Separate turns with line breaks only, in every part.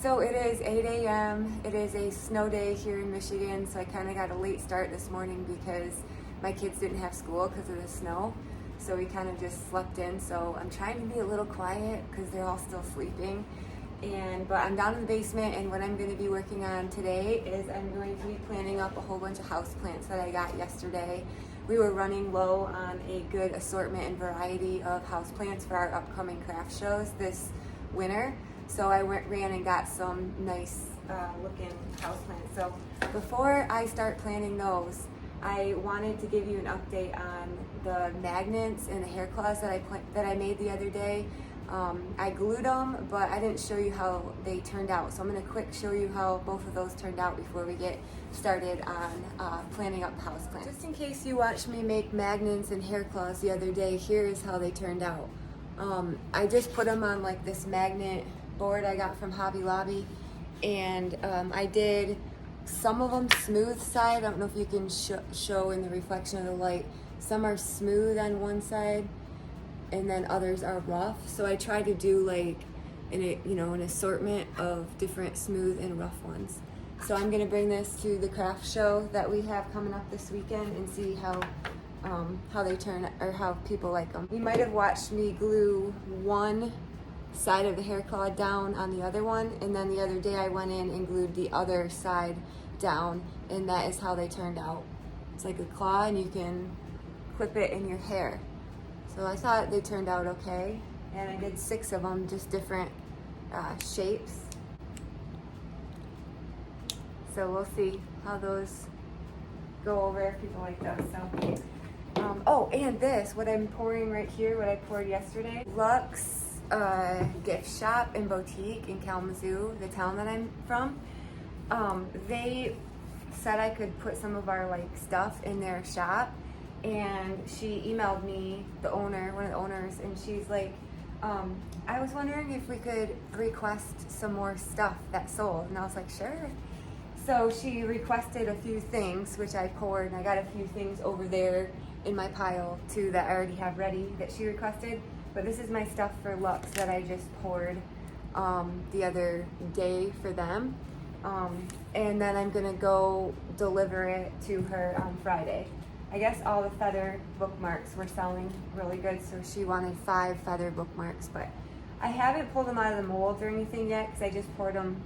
So it is 8 a.m. It is a snow day here in Michigan, so I kind of got a late start this morning because my kids didn't have school because of the snow. So we kind of just slept in. So I'm trying to be a little quiet because they're all still sleeping. But I'm down in the basement, and what I'm going to be working on today is I'm going to be planting up a whole bunch of house plants that I got yesterday. We were running low on a good assortment and variety of house plants for our upcoming craft shows this winter. So I ran and got some nice looking house plants. So before I start planting those, I wanted to give you an update on the magnets and the hair claws that I made the other day. I glued them, but I didn't show you how they turned out. So I'm going to quick show you how both of those turned out before we get started on planting up house plants. Just in case you watched me make magnets and hair claws the other day, here is how they turned out. I just put them on like this magnet board I got from Hobby Lobby, and I did some of them smooth side. I don't know if you can show in the reflection of the light. Some are smooth on one side and then others are rough. So I try to do like an assortment of different smooth and rough ones. So I'm gonna bring this to the craft show that we have coming up this weekend and see how they turn, or how people like them. You might have watched me glue one side of the hair claw down on the other one, and then the other day I went in and glued the other side down, and that is how they turned out. It's like a claw, and you can clip it in your hair. So I thought they turned out okay, and I did 6 of them, just different shapes. So we'll see how those go over if people like those. So, oh, and this, what I'm pouring right here, what I poured yesterday, Lux gift shop and boutique in Kalamazoo, the town that I'm from. They said I could put some of our like stuff in their shop, and she emailed me, the owner, one of the owners, and she's like, I was wondering if we could request some more stuff that sold. And I was like, sure. So she requested a few things, which I poured, and I got a few things over there in my pile too that I already have ready that she requested. But this is my stuff for Lux that I just poured the other day for them. And then I'm gonna go deliver it to her on Friday. I guess all the feather bookmarks were selling really good, so she wanted 5 feather bookmarks, but I haven't pulled them out of the molds or anything yet because I just poured them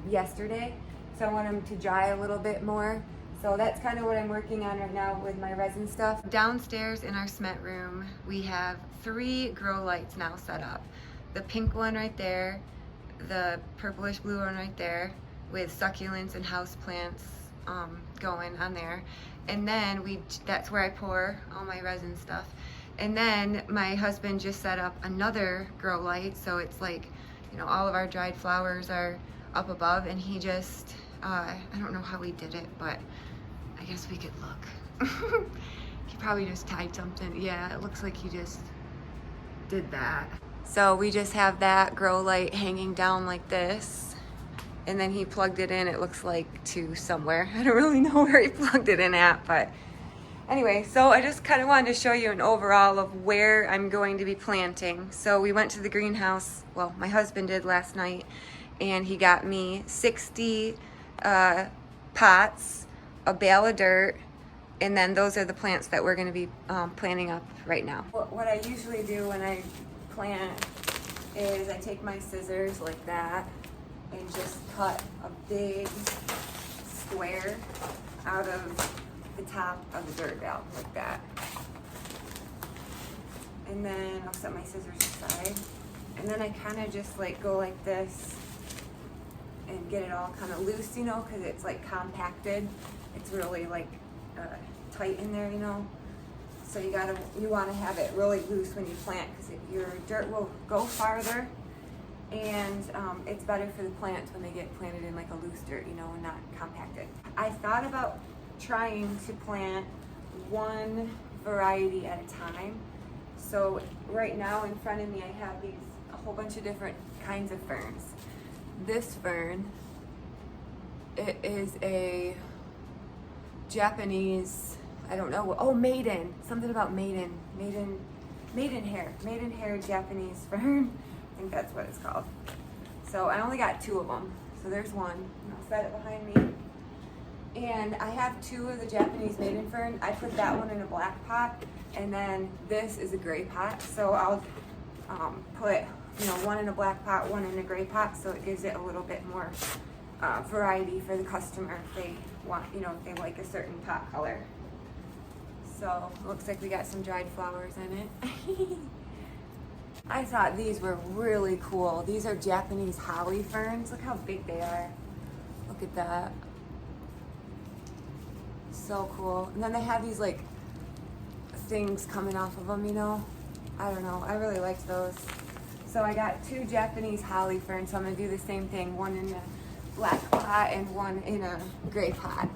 yesterday. So I want them to dry a little bit more. So that's kind of what I'm working on right now with my resin stuff. Downstairs in our cement room, we have 3 grow lights now set up. The pink one right there, the purplish blue one right there, with succulents and house plants going on there. And then that's where I pour all my resin stuff. And then my husband just set up another grow light, so it's like, all of our dried flowers are up above, and he just, I don't know how he did it, but I guess we could look. He probably just tied something. Yeah, it looks like he just did that. So we just have that grow light hanging down like this, and then he plugged it in, it looks like, to somewhere. I don't really know where he plugged it in at, but anyway, so I just kind of wanted to show you an overall of where I'm going to be planting. So we went to the greenhouse, well, my husband did last night, and he got me 60 pots, a bale of dirt, and then those are the plants that we're going to be planting up right now. What I usually do when I plant is I take my scissors like that and just cut a big square out of the top of the dirt bale like that. And then I'll set my scissors aside, and then I kind of just like go like this and get it all kind of loose, because it's like compacted. It's really like tight in there, So you want to have it really loose when you plant, because your dirt will go farther, and it's better for the plants when they get planted in like a loose dirt, and not compacted. I thought about trying to plant one variety at a time. So right now in front of me, I have a whole bunch of different kinds of ferns. This fern, it is a Japanese, I don't know, oh, maiden, something about maiden hair Japanese fern. I think that's what it's called. So I only got 2 of them. So there's one. And I'll set it behind me. And I have 2 of the Japanese maiden fern. I put that one in a black pot, and then this is a gray pot. So I'll put, one in a black pot, one in a gray pot, so it gives it a little bit more variety for the customer if they want, if they like a certain pot color. So it looks like we got some dried flowers in it. I thought these were really cool. These are Japanese holly ferns. Look how big they are. Look at that. So cool. And then they have these like things coming off of them, I don't know. I really liked those. So I got 2 Japanese holly ferns. So I'm gonna do the same thing. One in a black pot and one in a gray pot.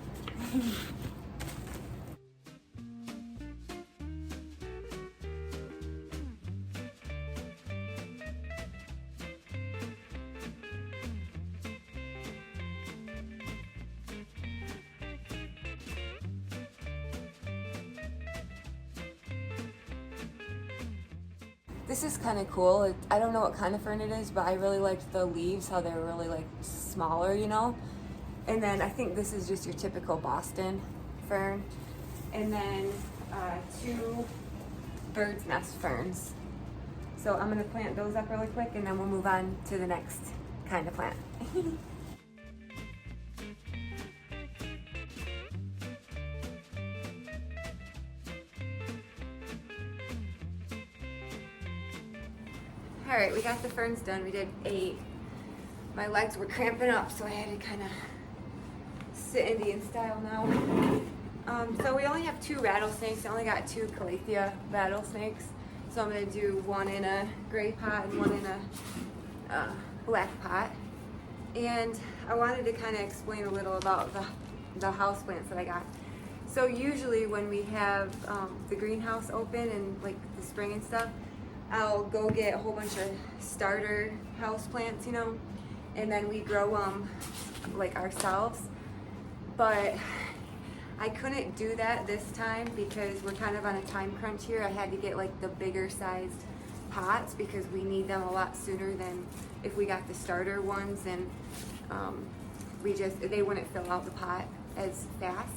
This is kind of cool. I don't know what kind of fern it is, but I really liked the leaves, how they're really like smaller, And then I think this is just your typical Boston fern. And then 2 bird's nest ferns. So I'm gonna plant those up really quick, and then we'll move on to the next kind of plant. All right, we got the ferns done. We did 8. My legs were cramping up, so I had to kind of sit Indian style now. So we only have 2 rattlesnakes. I only got 2 Calathea rattlesnakes. So I'm gonna do one in a gray pot and one in a black pot. And I wanted to kind of explain a little about the house plants that I got. So usually when we have the greenhouse open and like the spring and stuff, I'll go get a whole bunch of starter house plants, and then we grow them like ourselves. But I couldn't do that this time because we're kind of on a time crunch here. I had to get like the bigger sized pots because we need them a lot sooner than if we got the starter ones, and they wouldn't fill out the pot as fast.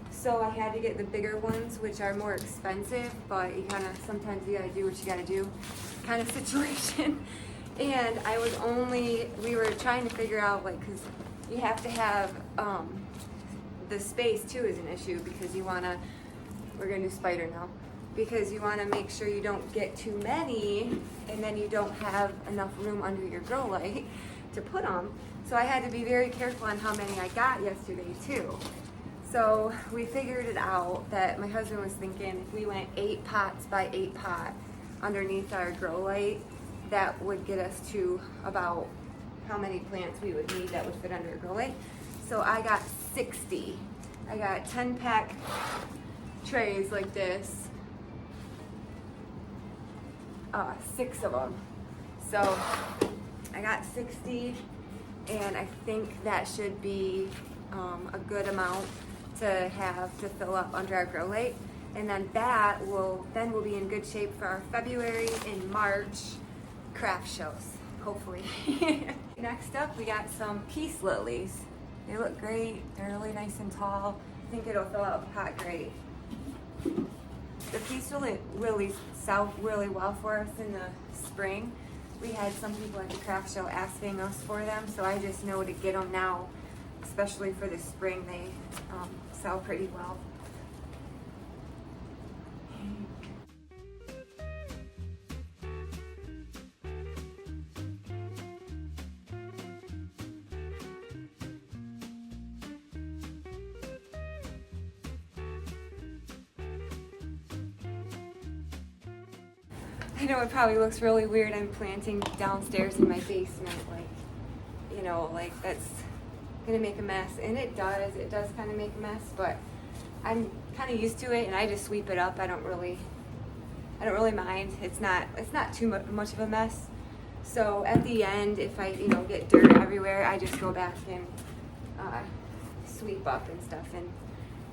So I had to get the bigger ones, which are more expensive, but sometimes you gotta do what you gotta do kind of situation. And we were trying to figure out, like, cause you have to have, the space too is an issue because we're gonna do spider now, because you wanna make sure you don't get too many and then you don't have enough room under your grow light to put them. So I had to be very careful on how many I got yesterday too. So we figured it out that my husband was thinking if we went 8 pots by 8 pot underneath our grow light, that would get us to about how many plants we would need that would fit under a grow light. So I got 60. I got 10-pack trays like this, 6 of them. So I got 60, and I think that should be a good amount to have to fill up under our grow light. And then we'll be in good shape for our February and March craft shows, hopefully. Next up, we got some peace lilies. They look great. They're really nice and tall. I think it'll fill out the pot great. The peace lilies sell really well for us in the spring. We had some people at the craft show asking us for them, so I just know to get them now, especially for the spring. They sell pretty well. I know it probably looks really weird. I'm planting downstairs in my basement, like that's gonna make a mess, and it does kind of make a mess, but I'm kind of used to it, and I just sweep it up. I don't really mind. It's not too much of a mess. So at the end, if I get dirt everywhere, I just go back and sweep up and stuff, and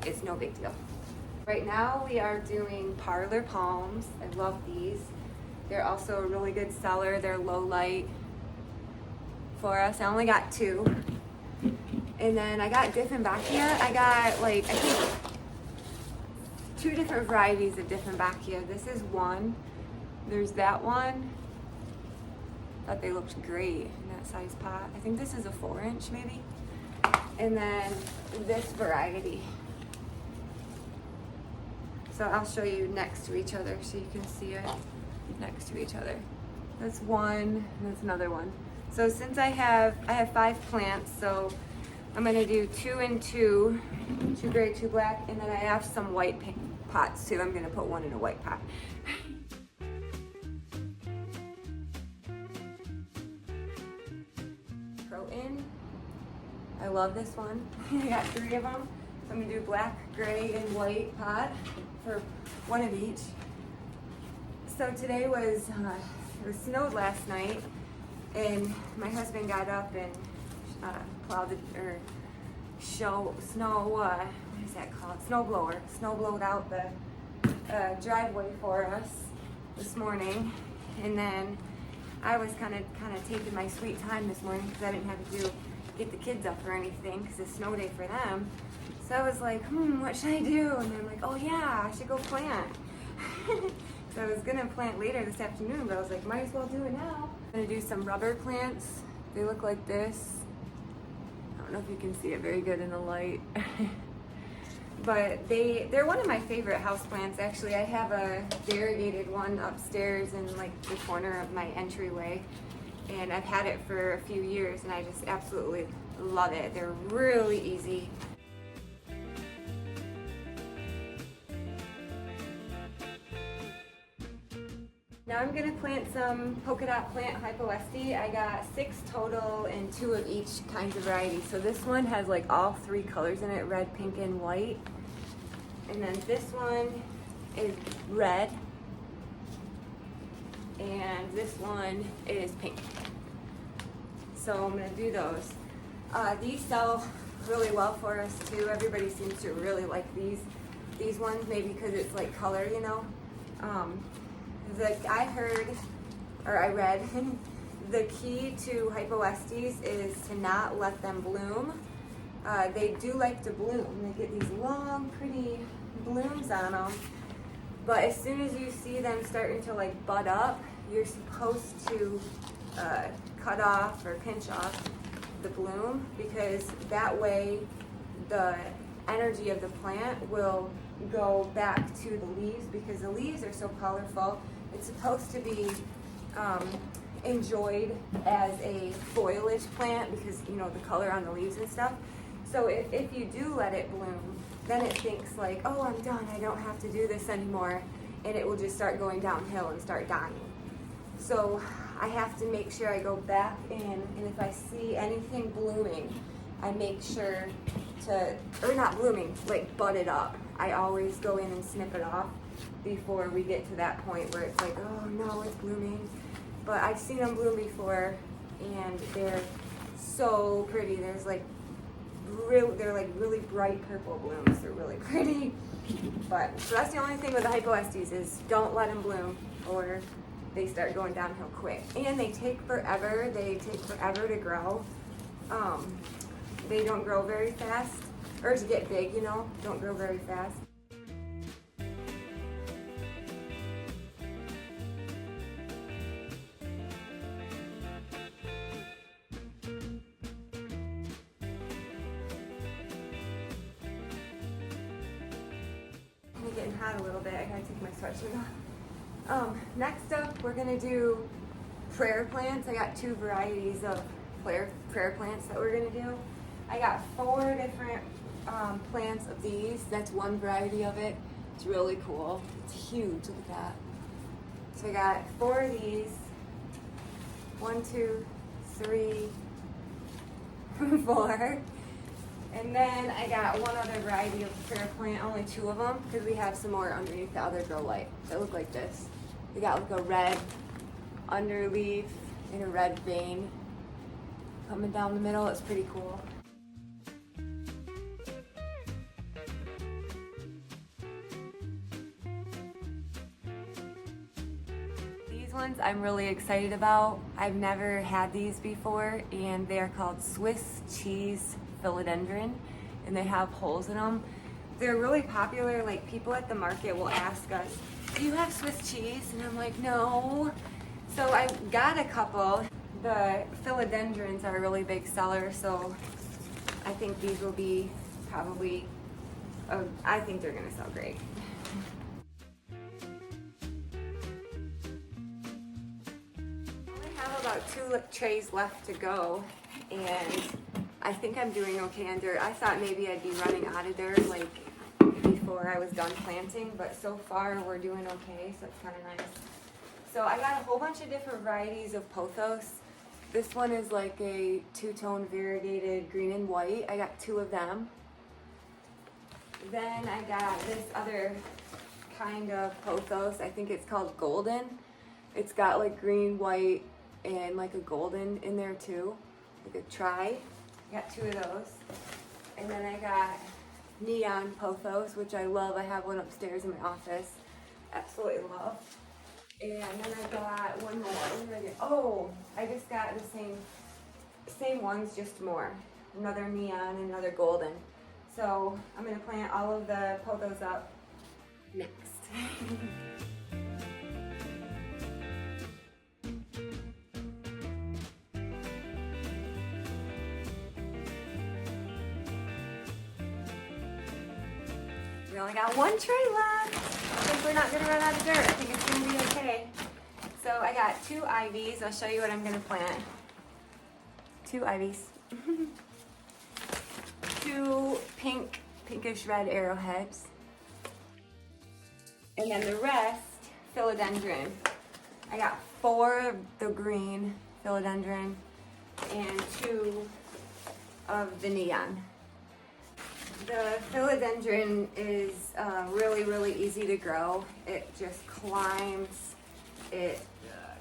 it's no big deal. Right now we are doing parlor palms. I love these. They're also a really good seller. They're low light for us. I only got 2. And then I got Dieffenbachia. I got like, I think 2 different varieties of Dieffenbachia. This is one. There's that one. Thought they looked great in that size pot. I think this is a 4-inch maybe. And then this variety. So I'll show you next to each other so you can see it next to each other. That's one, and that's another one. So since I have 5 plants, so I'm gonna do 2 and 2, 2 gray, 2 black, and then I have some white pots too. I'm gonna put one in a white pot. Croton. I love this one. I got 3 of them. So I'm gonna do black, gray, and white pot for one of each. So today was, it snowed last night, and my husband got up and plowed or what is that called? Snow blowed out the driveway for us this morning, and then I was kind of taking my sweet time this morning because I didn't have to get the kids up or anything because it's snow day for them. So I was like, what should I do? And then I'm like, oh yeah, I should go plant. So I was gonna plant later this afternoon, but I was like, might as well do it now. I'm gonna do some rubber plants. They look like this. I don't know if you can see it very good in the light. But they're one of my favorite houseplants actually. I have a variegated one upstairs in like the corner of my entryway, and I've had it for a few years and I just absolutely love it. They're really easy. Now I'm gonna plant some polka dot plant hypoeste. I got 6 total and 2 of each kinds of variety. So this one has like all 3 colors in it, red, pink, and white. And then this one is red. And this one is pink. So I'm gonna do those. These sell really well for us too. Everybody seems to really like these ones, maybe because it's like color, you know. I read, the key to hypoestes is to not let them bloom. They do like to bloom. They get these long, pretty blooms on them. But as soon as you see them starting to like bud up, you're supposed to cut off or pinch off the bloom, because that way the energy of the plant will go back to the leaves, because the leaves are so colorful. It's supposed to be enjoyed as a foliage plant because, you know, the color on the leaves and stuff. So if you do let it bloom, then it thinks like, oh, I'm done, I don't have to do this anymore, and it will just start going downhill and start dying. So I have to make sure I go back in, and if I see anything blooming, I make sure to, or not blooming, like bud it up. I always go in and snip it off before we get to that point where it's like, oh no, it's blooming. But I've seen them bloom before, and they're so pretty. There's like they're like really bright purple blooms. They're really pretty. But so that's the only thing with the hypoestes is don't let them bloom, or they start going downhill quick. And they take forever. They take forever to grow. They don't grow very fast, or to get big, you know, don't grow very fast. Getting hot a little bit. I gotta take my sweatshirt off. Next up, we're gonna do prayer plants. I got 2 varieties of prayer plants that we're gonna do. I got 4 different plants of these. That's one variety of it. It's really cool. It's huge. Look at that. So I got 4 of these. 1, 2, 3, 4. And then I got one other variety of prayer plant, only 2 of them, because we have some more underneath the other grow light that look like this. We got like a red underleaf and a red vein coming down the middle. It's pretty cool. ones I'm really excited about. I've never had these before, and they are called Swiss cheese philodendron, and they have holes in them. They're really popular. Like, people at the market will ask us, do you have Swiss cheese? And I'm like, no. So I got a couple. The philodendrons are a really big seller, so I think these will be probably, I think they're gonna sell great. About 2 trays left to go, and I think I'm doing okay on dirt. I thought maybe I'd be running out of dirt like before I was done planting, but so far we're doing okay, so it's kind of nice. So I got a whole bunch of different varieties of pothos. This one is like a 2-tone variegated green and white. I got 2 of them. Then I got this other kind of pothos. I think it's called golden. It's got like green, white, and like a golden in there too, like a tri. I got 2 of those. And then I got neon pothos, which I love. I have one upstairs in my office. Absolutely love. And then I got one more. What did I get? Oh, I just got the same ones, just more. Another neon and another golden. So I'm gonna plant all of the pothos up next. We only got 1 tray left. I think we're not gonna run out of dirt. I think it's gonna be okay. So I got 2 ivies. I'll show you what I'm gonna plant. 2 ivies. 2 pinkish red arrowheads. And then the rest, philodendron. I got 4 of the green philodendron and 2 of the neon. The philodendron is really easy to grow. It just climbs, it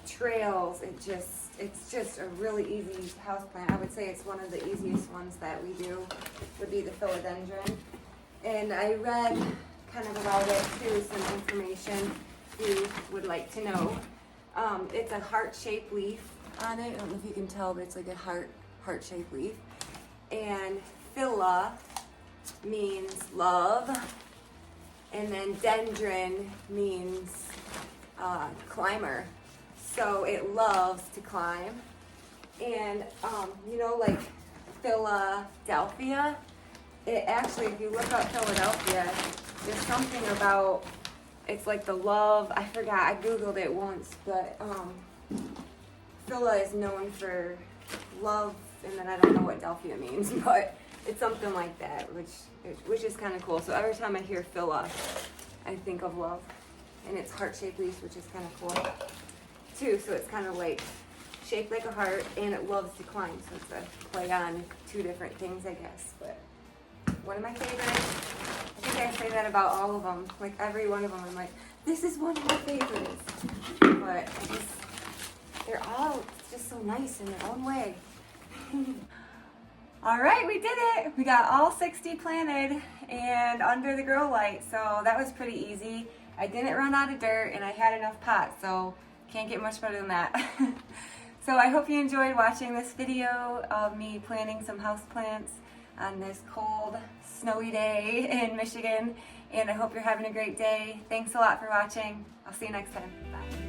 trails, it's just a really easy house plant. I would say it's one of the easiest ones that we do, would be the philodendron. And I read kind of about it too, some information you would like to know. It's a heart-shaped leaf on it. I don't know if you can tell, but it's like a heart-shaped leaf. And phila means love, and then dendron means climber. So it loves to climb. And you know, like Philadelphia, it actually, if you look up Philadelphia, there's something about, it's like the love, I forgot, I googled it once, but Phila is known for love, and then I don't know what Delphia means, but it's something like that, which is kind of cool. So every time I hear Phila, I think of love, and it's heart-shaped leaves, which is kind of cool too. So it's kind of like shaped like a heart, and it loves to climb. So it's a play on 2 different things, I guess. But one of my favorites. I think I say that about all of them. Like every one of them, I'm like, this is one of my favorites. But they're all just so nice in their own way. All right, we did it. We got all 60 planted and under the grow light, so that was pretty easy. I didn't run out of dirt, and I had enough pots, so can't get much better than that. So I hope you enjoyed watching this video of me planting some houseplants on this cold, snowy day in Michigan, and I hope you're having a great day. Thanks a lot for watching. I'll see you next time. Bye.